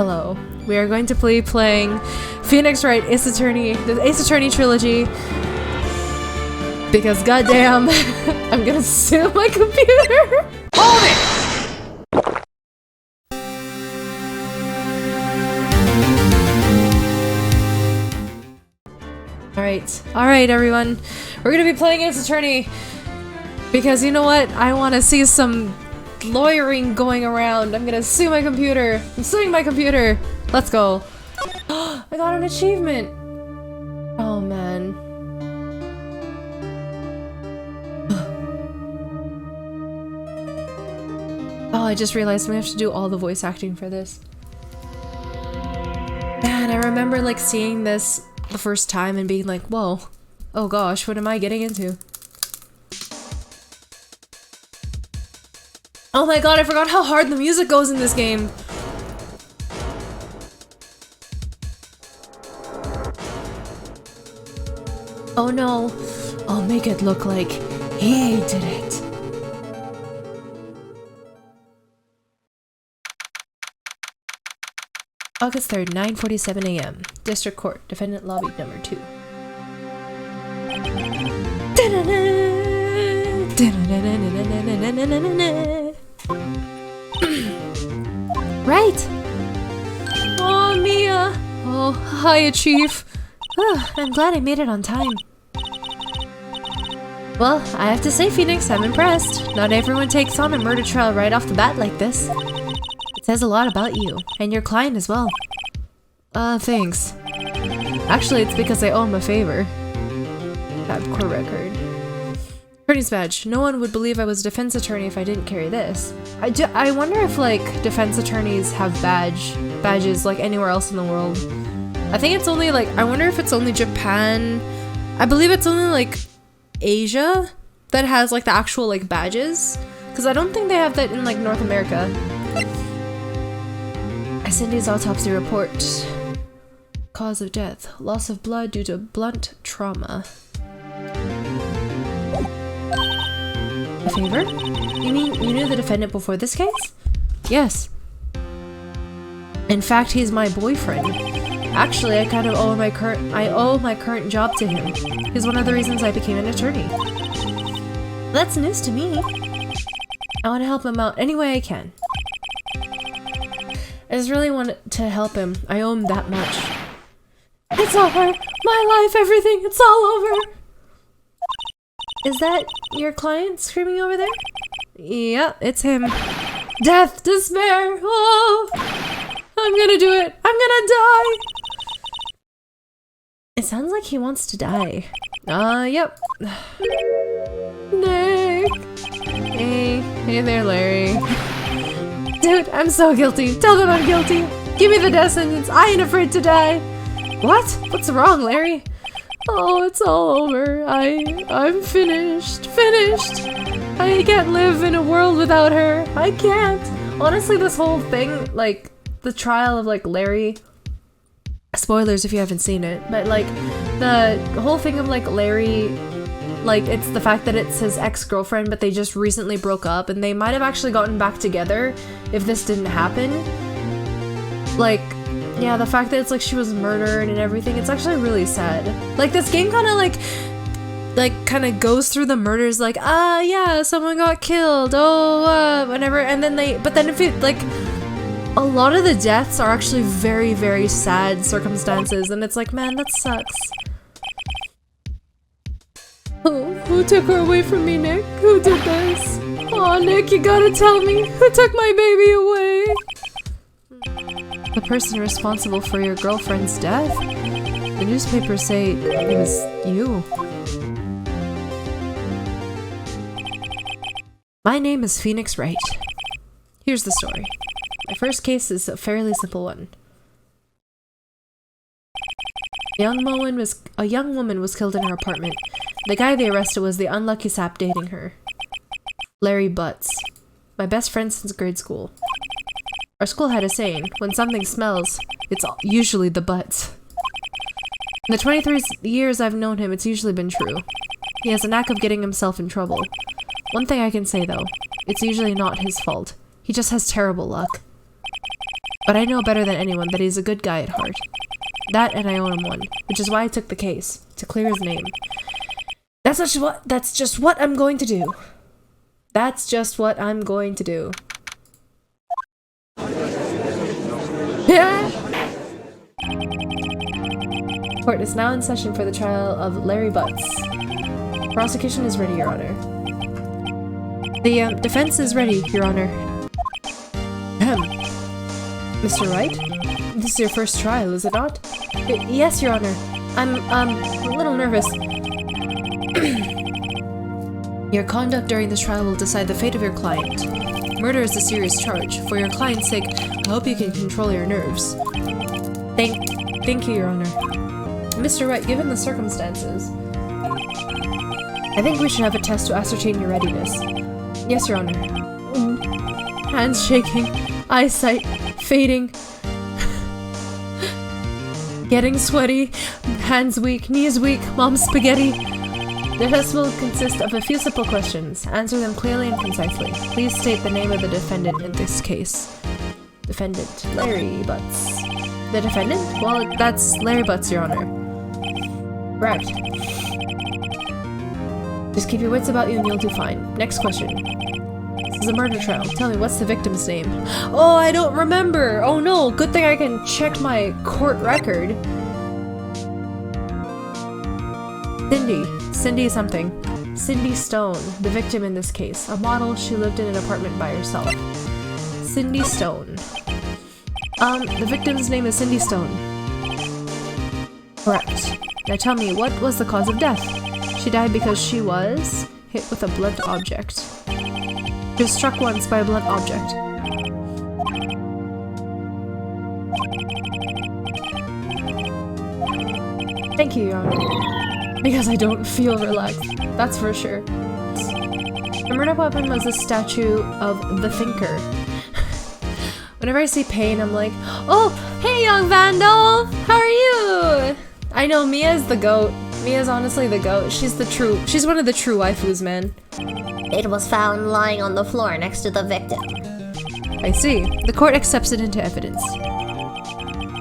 Hello. We are going to be playing Phoenix Wright Ace Attorney, the Ace Attorney trilogy. Because goddamn, I'm gonna sue my computer. Hold it! Alright everyone. We're gonna be playing Ace Attorney. Because you know what? I wanna see some lawyering going around. I'm gonna sue my computer. I'm suing my computer. Let's go. I got an achievement. Oh man. Oh, I just realized we have to do all the voice acting for this. Man, I remember like seeing this the first time and being like, whoa. Oh gosh, what am I getting into? Oh my god, I forgot how hard the music goes in this game! Oh no, I'll make it look like he did it. August 3rd, 9:47 AM. District Court, Defendant Lobby Number 2. Right! Oh, Mia! Oh, hiya, Chief. I'm glad I made it on time. Well, I have to say, Phoenix, I'm impressed. Not everyone takes on a murder trial right off the bat like this. It says a lot about you, and your client as well. Thanks. Actually, it's because I owe him a favor. Bad court record. Attorney's badge. No one would believe I was a defense attorney if I didn't carry this. I wonder if, like, defense attorneys have badges, like, anywhere else in the world. I think it's only, like, I wonder if it's only Japan. I believe it's only, like, Asia that has, like, the actual, like, badges. Because I don't think they have that in, like, North America. Cindy's autopsy report. Cause of death. Loss of blood due to blunt trauma. A favor? You mean you knew the defendant before this case? Yes. In fact, he's my boyfriend. Actually, I kind of owe my current job to him. He's one of the reasons I became an attorney. That's news to me. I want to help him out any way I can. I just really want to help him. I owe him that much. It's over! My life, everything, it's all over! Is that your client screaming over there? Yeah, it's him. Death, despair, oh! I'm gonna do it! I'm gonna die! It sounds like he wants to die. Yep. Nick! Hey there, Larry. Dude, I'm so guilty. Tell them I'm guilty. Give me the death sentence. I ain't afraid to die. What? What's wrong, Larry? Oh, it's all over. I'm finished. Finished. I can't live in a world without her. I can't. Honestly, this whole thing, like, the trial of, like, Larry... Spoilers if you haven't seen it, but, like, the whole thing of, like, Larry... Like, it's the fact that it's his ex-girlfriend, but they just recently broke up, and they might have actually gotten back together if this didn't happen. Like, yeah, the fact that it's like she was murdered and everything, it's actually really sad. Like, this game kind of kind of goes through the murders, like, yeah, someone got killed, whatever, and then but then if you, like, a lot of the deaths are actually very, very sad circumstances, and it's like, man, that sucks. Oh, who took her away from me, Nick? Who did this? Aw, Nick, you gotta tell me. Who took my baby away? The person responsible for your girlfriend's death? The newspapers say it was you. My name is Phoenix Wright. Here's the story. My first case is a fairly simple one. A young woman was killed in her apartment. The guy they arrested was the unlucky sap dating her. Larry Butts. My best friend since grade school. Our school had a saying, when something smells, it's usually the butts. In the 23 years I've known him, it's usually been true. He has a knack of getting himself in trouble. One thing I can say though, it's usually not his fault. He just has terrible luck. But I know better than anyone that he's a good guy at heart. That and I owe him one, which is why I took the case, to clear his name. That's just what I'm going to do. That's just what I'm going to do. Yeah. Court is now in session for the trial of Larry Butts. Prosecution is ready, Your Honor. The defense is ready, Your Honor. Mr. Wright? This is your first trial, is it not? Yes, Your Honor. I'm, a little nervous. Your conduct during this trial will decide the fate of your client. Murder is a serious charge. For your client's sake, I hope you can control your nerves. Thank you, Your Honor. Mr. Wright, given the circumstances, I think we should have a test to ascertain your readiness. Yes, Your Honor. Hands shaking, eyesight fading, getting sweaty, hands weak, knees weak, mom's spaghetti. The test will consist of a few simple questions. Answer them clearly and concisely. Please state the name of the defendant in this case. Defendant, Larry Butts. The defendant? Well, that's Larry Butts, Your Honor. Right. Just keep your wits about you and you'll do fine. Next question. This is a murder trial. Tell me, what's the victim's name? Oh, I don't remember! Oh no, good thing I can check my court record. Cindy something. Cindy Stone, the victim in this case. A model, she lived in an apartment by herself. Cindy Stone. The victim's name is Cindy Stone. Correct. Now tell me, what was the cause of death? She died because she was hit with a blunt object. She was struck once by a blunt object. Thank you, Your Honor. Because I don't feel relaxed. That's for sure. The murder weapon was a statue of the Thinker. Whenever I see Pain, I'm like, oh, hey, young vandal! How are you? I know, Mia's the goat. Mia's honestly the goat. She's one of the true waifus, man. It was found lying on the floor next to the victim. I see. The court accepts it into evidence.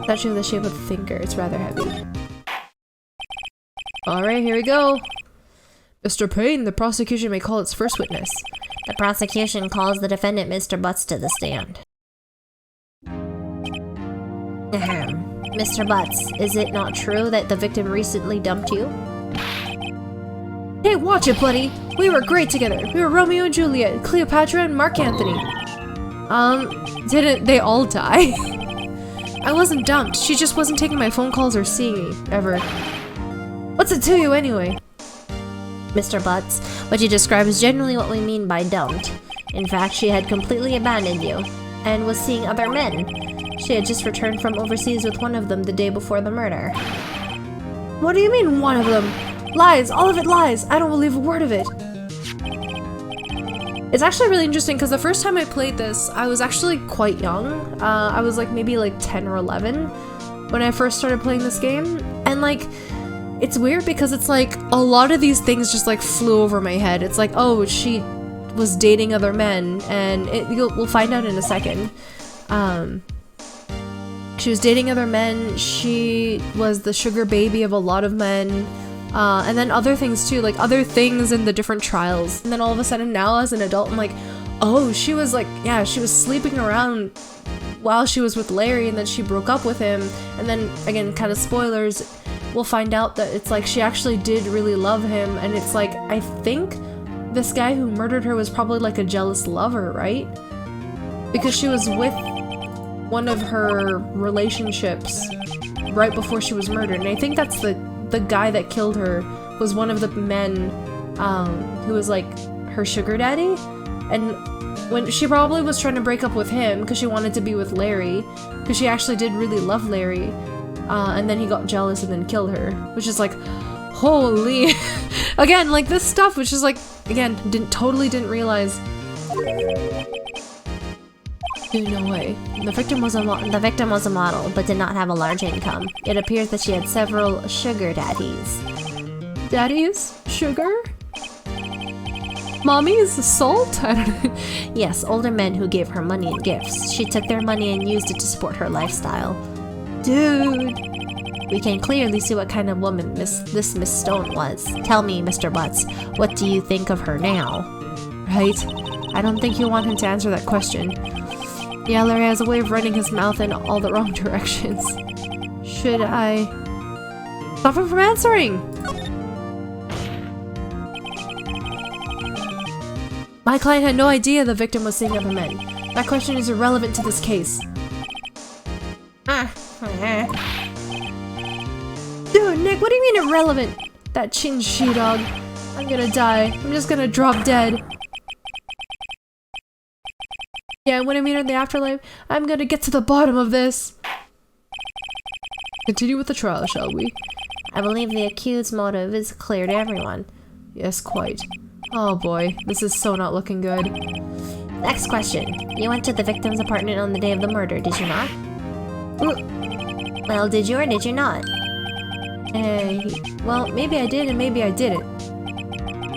Statue of the shape of the Thinker. It's rather heavy. Alright, here we go. Mr. Payne, the prosecution may call its first witness. The prosecution calls the defendant, Mr. Butts, to the stand. Mr. Butts, is it not true that the victim recently dumped you? Hey, watch it, buddy! We were great together. We were Romeo and Juliet, Cleopatra and Mark Antony. Didn't they all die? I wasn't dumped. She just wasn't taking my phone calls or seeing me, ever. What's it to you, anyway? Mr. Butts, what you describe is generally what we mean by dumped. In fact, she had completely abandoned you, and was seeing other men. She had just returned from overseas with one of them the day before the murder. What do you mean, one of them? Lies! All of it lies! I don't believe a word of it! It's actually really interesting because the first time I played this, I was actually quite young. I was like maybe like 10 or 11 when I first started playing this game. And like, it's weird because it's like a lot of these things just like flew over my head. It's like, oh, she was dating other men, and we'll find out in a second. She was dating other men, she was the sugar baby of a lot of men, and then other things too, like other things in the different trials. And then all of a sudden now as an adult, I'm like, oh, she was like, yeah, she was sleeping around while she was with Larry, and then she broke up with him. And then, again, kind of spoilers, we'll find out that it's like she actually did really love him, and it's like, I think this guy who murdered her was probably like a jealous lover, right? Because she was with one of her relationships right before she was murdered, and I think that's the guy that killed her was one of the men who was like her sugar daddy. And when she probably was trying to break up with him because she wanted to be with Larry, because she actually did really love Larry, and then he got jealous and then killed her, which is like, holy. Again, like this stuff, which is like, again, totally didn't realize. No way. The victim was a model, but did not have a large income. It appears that she had several sugar daddies. Daddies? Sugar? Mommy's assault? I don't know. Yes, older men who gave her money and gifts. She took their money and used it to support her lifestyle. Dude. We can clearly see what kind of woman this Miss Stone was. Tell me, Mr. Butts, what do you think of her now? Right. I don't think you want him to answer that question. Yeah, Larry has a way of running his mouth in all the wrong directions. Should I... Stop him from answering! My client had no idea the victim was seeing other men. That question is irrelevant to this case. Dude, Nick, what do you mean irrelevant? That chin she-dog. I'm gonna die. I'm just gonna drop dead. Yeah, when I meet her in the afterlife, I'm gonna get to the bottom of this. Continue with the trial, shall we? I believe the accused's motive is clear to everyone. Yes, quite. Oh boy, this is so not looking good. Next question. You went to the victim's apartment on the day of the murder, did you not? Well, did you or did you not? Well, maybe I did and maybe I didn't.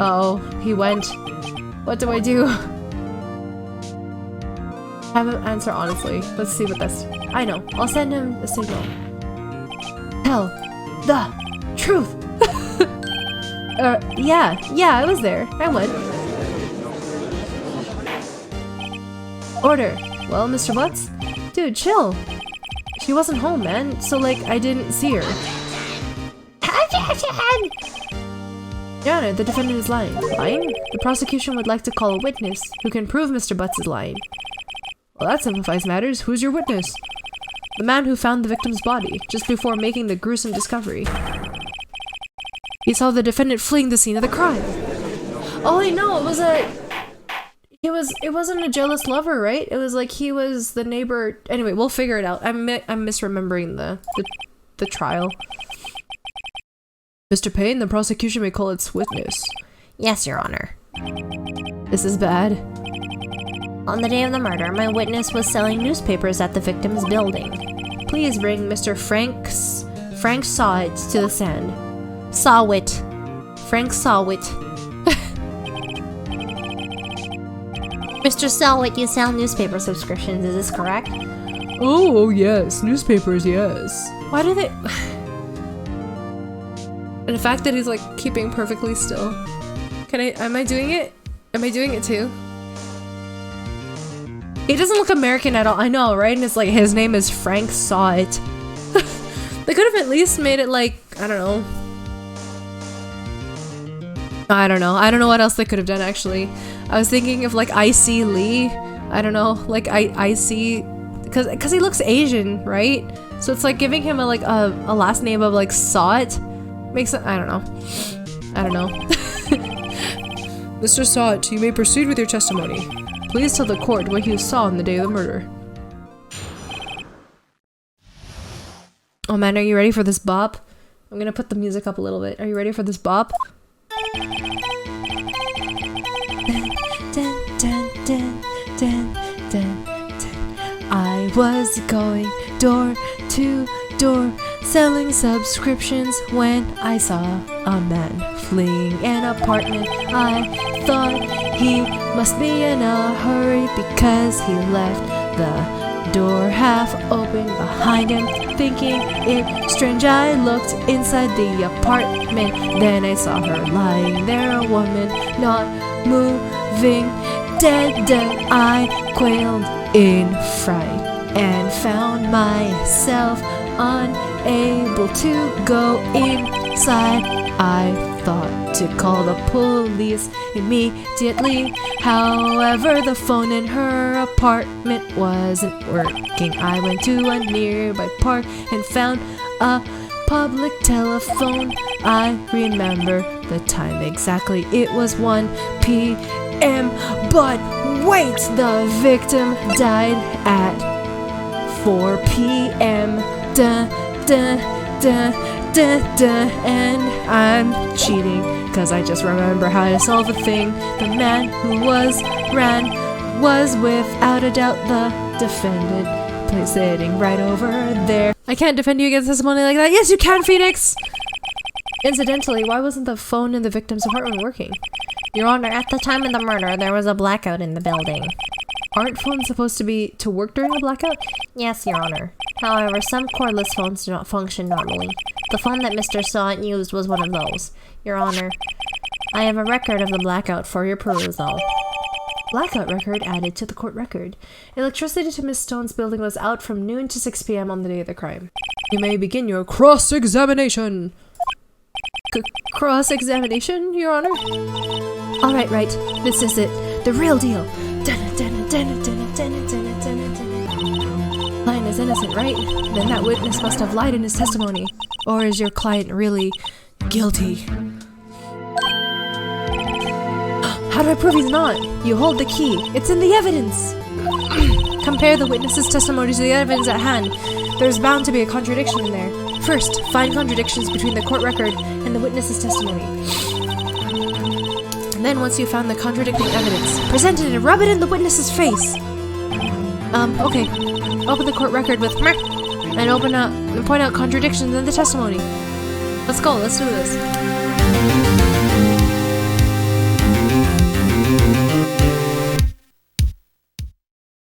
Uh-oh, he went. What do I do? Have him answer honestly. Let's see what that's... I know. I'll send him a signal. Tell the truth! Yeah, I was there. I went. Order. Well, Mr. Butts? Dude, chill. She wasn't home, man. So, like, I didn't see her. Your Honor, the defendant is lying. Lying? The prosecution would like to call a witness who can prove Mr. Butts is lying. Well, that simplifies matters. Who's your witness? The man who found the victim's body, just before making the gruesome discovery. He saw the defendant fleeing the scene of the crime. Oh wait, no, it was a... It wasn't a jealous lover, right? It was like he was the neighbor... Anyway, we'll figure it out. I'm misremembering the trial. Mr. Payne, the prosecution may call its witness. Yes, Your Honor. This is bad. On the day of the murder, my witness was selling newspapers at the victim's building. Please bring Mr. Frank Sawit to the stand. Sawit. Frank Sawit. Mr. Sawit, you sell newspaper subscriptions, is this correct? Oh, yes. Newspapers, yes. Why do they... And the fact that he's like keeping perfectly still. Am I doing it? Am I doing it too? He doesn't look American at all. I know, right? And it's like his name is Frank Sawit. They could have at least made it like, I don't know. I don't know what else they could have done actually. I was thinking of like I.C. Lee. I don't know, like I.C. Because he looks Asian, right? So it's like giving him a last name of like Sawit. Makes it, I don't know. Mr. Sawit, you may proceed with your testimony. Please tell the court what you saw on the day of the murder. Oh man, are you ready for this bop? I'm gonna put the music up a little bit. Are you ready for this bop? I was going door to door selling subscriptions when I saw a man fleeing an apartment. I thought he must be in a hurry because he left the door half open behind him. Thinking it strange, I looked inside the apartment. Then I saw her lying there, a woman not moving, dead. I quailed in fright and found myself unable to go inside. I thought to call the police immediately. However, the phone in her apartment wasn't working. I went to a nearby park and found a public telephone. I remember the time exactly. It was 1 p.m. But wait, the victim died at 4 p.m. And I'm cheating because I just remember how to solve a thing. The man who ran was without a doubt the defendant. Please sitting right over there. I can't defend you against testimony like that. Yes, you can, Phoenix! Incidentally, why wasn't the phone in the victim's apartment working? Your Honor, at the time of the murder, there was a blackout in the building. Aren't phones supposed to be to work during a blackout? Yes, Your Honor. However, some cordless phones do not function normally. The phone that Mr. Sawant used was one of those. Your Honor, I have a record of the blackout for your perusal. Blackout record added to the court record. Electricity to Miss Stone's building was out from noon to 6 p.m. on the day of the crime. You may begin your cross-examination. Cross-examination, Your Honor? Alright, right. This is it. The real deal. Client is innocent, right? Then that witness must have lied in his testimony. Or is your client really guilty? How do I prove he's not? You hold the key. It's in the evidence. Compare the witness's testimony to the evidence at hand. There's bound to be a contradiction in there. First, find contradictions between the court record and the witness's testimony. And then once you've found the contradicting evidence, present it and rub it in the witness's face. Okay. Open the court record with meh, and point out contradictions in the testimony. Let's go, let's do this.